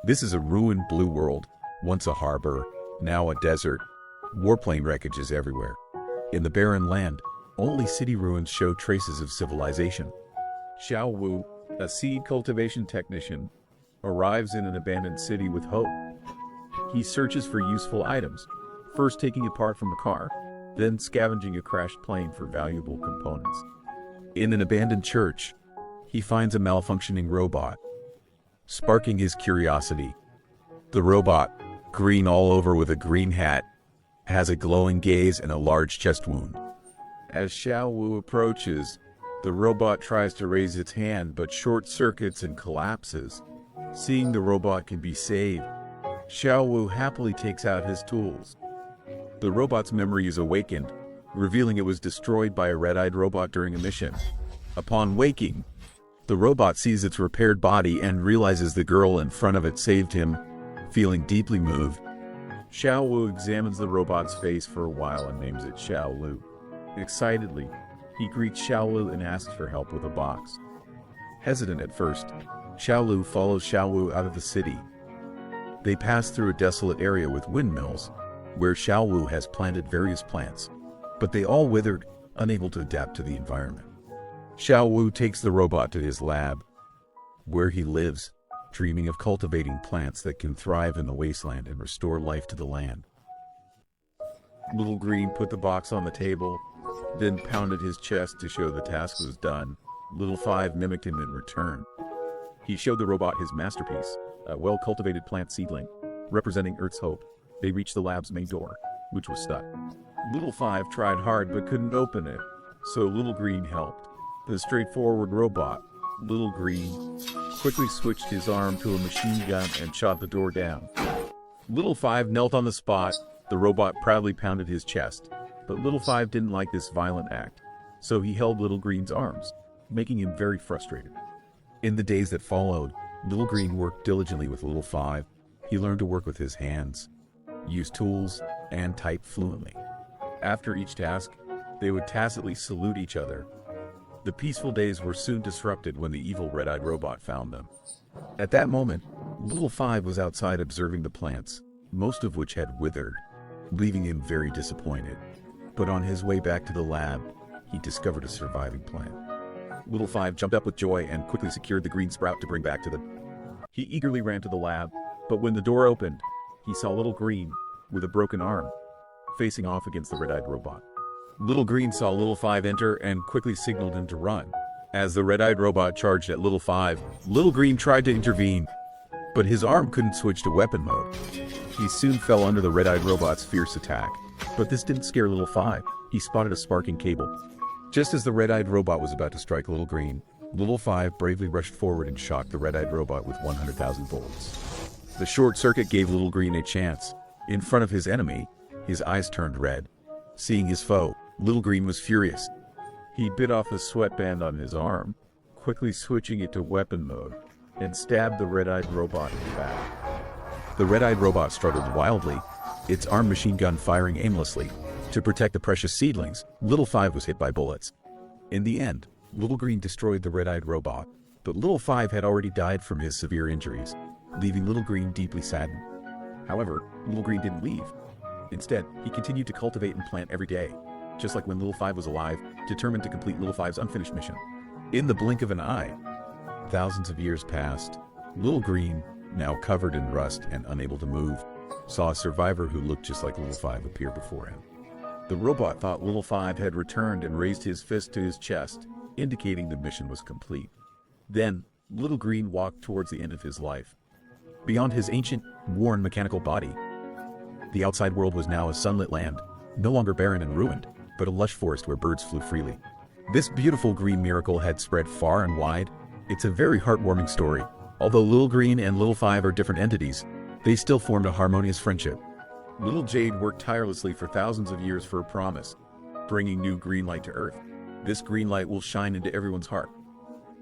This is a ruined blue world, once a harbor, now a desert. Warplane wreckage is everywhere. In the barren land, only city ruins show traces of civilization. Xiao Wu, a seed cultivation technician, arrives in an abandoned city with hope. He searches for useful items, first taking it apart from a car, then scavenging a crashed plane for valuable components. In an abandoned church, he finds a malfunctioning robot, sparking his curiosity. The robot, green all over with a green hat, has a glowing gaze and a large chest wound. As Xiao Wu approaches, the robot tries to raise its hand but short-circuits and collapses. Seeing the robot can be saved, Xiao Wu happily takes out his tools. The robot's memory is awakened, revealing it was destroyed by a red-eyed robot during a mission. Upon waking, the robot sees its repaired body and realizes the girl in front of it saved him. Feeling deeply moved, Xiao Wu examines the robot's face for a while and names it Xiao Lu. Excitedly, he greets Xiao Lu and asks for help with a box. Hesitant at first, Xiao Lu follows Xiao Wu out of the city. They pass through a desolate area with windmills, where Xiao Wu has planted various plants, but they all withered, unable to adapt to the environment. Xiao Wu takes the robot to his lab, where he lives, dreaming of cultivating plants that can thrive in the wasteland and restore life to the land. Little Green put the box on the table, then pounded his chest to show the task was done. Little Five mimicked him in return. He showed the robot his masterpiece, a well-cultivated plant seedling, representing Earth's hope. They reached the lab's main door, which was stuck. Little Five tried hard but couldn't open it, so Little Green helped. The straightforward robot, Little Green, quickly switched his arm to a machine gun and shot the door down. Little Five knelt on the spot. The robot proudly pounded his chest, but Little Five didn't like this violent act, so he held Little Green's arms, making him very frustrated. In the days that followed, Little Green worked diligently with Little Five. He learned to work with his hands, use tools, and type fluently. After each task, they would tacitly salute each other. The peaceful days were soon disrupted when the evil red-eyed robot found them. At that moment, Little Five was outside observing the plants, most of which had withered, leaving him very disappointed. But on his way back to the lab, he discovered a surviving plant. Little Five jumped up with joy and quickly secured the green sprout to bring back to them. He eagerly ran to the lab, but when the door opened, he saw Little Green, with a broken arm, facing off against the red-eyed robot. Little Green saw Little Five enter and quickly signaled him to run. As the red-eyed robot charged at Little Five, Little Green tried to intervene, but his arm couldn't switch to weapon mode. He soon fell under the red-eyed robot's fierce attack, but this didn't scare Little Five. He spotted a sparking cable. Just as the red-eyed robot was about to strike Little Green, Little Five bravely rushed forward and shocked the red-eyed robot with 100,000 volts. The short circuit gave Little Green a chance. In front of his enemy, his eyes turned red. Seeing his foe, Little Green was furious. He bit off the sweatband on his arm, quickly switching it to weapon mode, and stabbed the red-eyed robot in the back. The red-eyed robot struggled wildly, its arm machine gun firing aimlessly. To protect the precious seedlings, Little Five was hit by bullets. In the end, Little Green destroyed the red-eyed robot, but Little Five had already died from his severe injuries, leaving Little Green deeply saddened. However, Little Green didn't leave. Instead, he continued to cultivate and plant every day, just like when Little Five was alive, determined to complete Little Five's unfinished mission. In the blink of an eye, thousands of years passed. Little Green, now covered in rust and unable to move, saw a survivor who looked just like Little Five appear before him. The robot thought Little Five had returned and raised his fist to his chest, indicating the mission was complete. Then, Little Green walked towards the end of his life. Beyond his ancient, worn mechanical body, the outside world was now a sunlit land, no longer barren and ruined, but a lush forest where birds flew freely. This beautiful green miracle had spread far and wide. It's a very heartwarming story. Although Little Green and Little Five are different entities, they still formed a harmonious friendship. Little Jade worked tirelessly for thousands of years for a promise, bringing new green light to Earth. This green light will shine into everyone's heart.